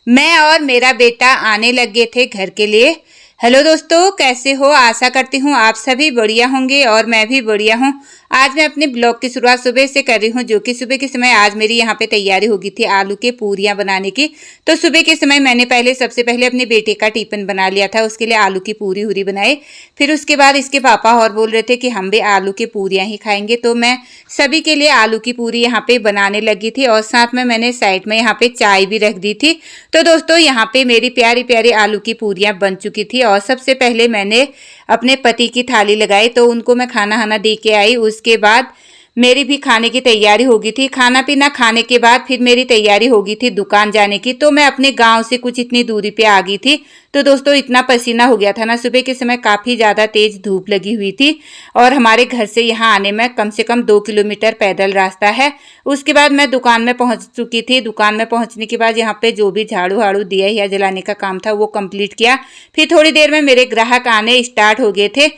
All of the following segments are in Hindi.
मैं और मेरा बेटा आने लग गए थे घर के लिए। हेलो दोस्तों, कैसे हो? आशा करती हूँ आप सभी बढ़िया होंगे और मैं भी बढ़िया हूँ। आज मैं अपने ब्लॉग की शुरुआत सुबह से कर रही हूँ, जो कि सुबह के समय आज मेरी यहाँ पे तैयारी हो गई थी आलू के पूरियाँ बनाने की। तो सुबह के समय मैंने सबसे पहले अपने बेटे का टिफिन बना लिया था, उसके लिए आलू की पूरी हुरी बनाई। फिर उसके बाद इसके पापा और बोल रहे थे कि हम भी आलू की पूरियाँ ही खाएंगे, तो मैं सभी के लिए आलू की पूरी यहाँ पे बनाने लगी थी और साथ में मैंने साइड में यहाँ पे चाय भी रख दी थी। तो दोस्तों यहाँ पे मेरी प्यारी प्यारी आलू की पूरियाँ बन चुकी थी और सबसे पहले मैंने अपने पति की थाली लगाई, तो उनको मैं खाना दे के आई। उसके बाद मेरी भी खाने की तैयारी हो गई थी। खाना पीना खाने के बाद फिर मेरी तैयारी हो गई थी दुकान जाने की। तो मैं अपने गांव से कुछ इतनी दूरी पे आ गई थी। तो दोस्तों इतना पसीना हो गया था ना, सुबह के समय काफ़ी ज़्यादा तेज़ धूप लगी हुई थी और हमारे घर से यहाँ आने में कम से कम 2 किलोमीटर पैदल रास्ता है। उसके बाद मैं दुकान में पहुँच चुकी थी। दुकान में पहुँचने के बाद यहाँ पे जो भी झाड़ू वाड़ू दिया या जलाने का काम था वो कंप्लीट किया। फिर थोड़ी देर में मेरे ग्राहक आने स्टार्ट हो गए थे।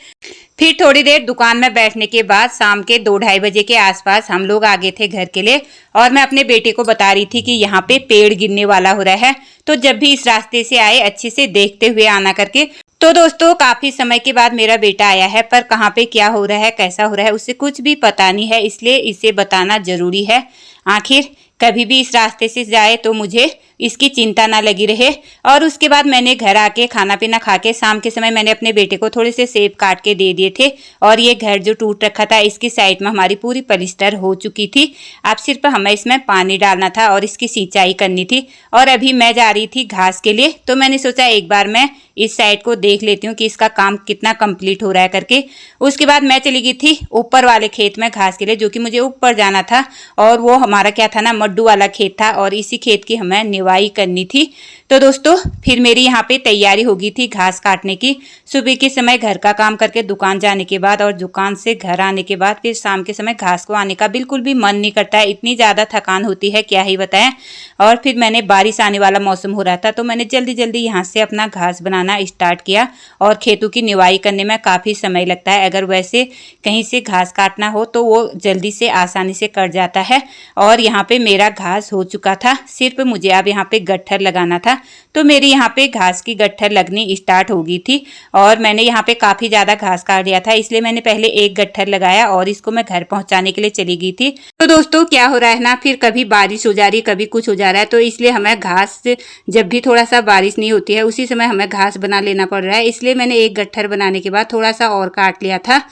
फिर थोड़ी देर दुकान में बैठने के बाद शाम के 2-2:30 बजे के आसपास हम लोग आ गए थे घर के लिए। और मैं अपने बेटे को बता रही थी कि यहाँ पे पेड़ गिरने वाला हो रहा है, तो जब भी इस रास्ते से आए अच्छे से देखते हुए आना करके। तो दोस्तों काफी समय के बाद मेरा बेटा आया है, पर कहाँ पे क्या हो रहा है कैसा हो रहा है उसे कुछ भी पता नहीं है, इसलिए इसे बताना जरूरी है। आखिर कभी भी इस रास्ते से जाए तो मुझे इसकी चिंता ना लगी रहे। और उसके बाद मैंने घर आके खाना पीना खा के शाम के समय मैंने अपने बेटे को थोड़े से सेब काट के दे दिए थे। और ये घर जो टूट रखा था इसकी साइड में हमारी पूरी पलिस्टर हो चुकी थी। अब सिर्फ हमें इसमें पानी डालना था और इसकी सिंचाई करनी थी। और अभी मैं जा रही थी घास के लिए, तो मैंने सोचा एक बार मैं इस साइड को देख लेती हूँ कि इसका काम कितना कंप्लीट हो रहा है करके। उसके बाद मैं चली गई थी ऊपर वाले खेत में घास के लिए, जो कि मुझे ऊपर जाना था। और वो हमारा क्या था ना, मड्डू वाला खेत था और इसी खेत की हमें निवाई करनी थी। तो दोस्तों फिर मेरी यहाँ पे तैयारी हो गई थी घास काटने की। सुबह के समय घर का काम करके दुकान जाने के बाद और दुकान से घर आने के बाद फिर शाम के समय घास को आने का बिल्कुल भी मन नहीं करता है, इतनी ज़्यादा थकान होती है क्या ही बताएं। और फिर मैंने बारिश आने वाला मौसम हो रहा था, तो मैंने जल्दी जल्दी यहाँ से अपना घास बनाना स्टार्ट किया। और खेतों की निवाई करने में काफ़ी समय लगता है, अगर वैसे कहीं से घास काटना हो तो वो जल्दी से आसानी से कट जाता है। और यहाँ पे मेरा घास हो चुका था, सिर्फ मुझे अब यहाँ पे गट्ठर लगाना था। तो मेरी यहाँ पे घास की गट्ठर लगनी स्टार्ट हो गई थी और मैंने यहाँ पे काफ़ी ज़्यादा घास काट लिया था, इसलिए मैंने पहले एक गट्ठर लगाया और इसको मैं घर पहुँचाने के लिए चली गई थी। तो दोस्तों क्या हो रहा है ना, फिर कभी बारिश हो जा रही कभी कुछ हो जा रहा है, तो इसलिए हमें घास जब भी थोड़ा सा बारिश नहीं होती है उसी समय हमें घास बना लेना पड़ रहा है। इसलिए मैंने एक गट्ठर बनाने के बाद थोड़ा सा और काट लिया था।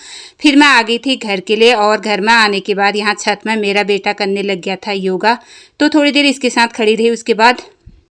फिर मैं आ गई थी घर के लिए और घर में आने के बाद यहाँ छत में मेरा बेटा करने लग गया था योगा। तो थोड़ी देर इसके साथ खड़ी रही। उसके बाद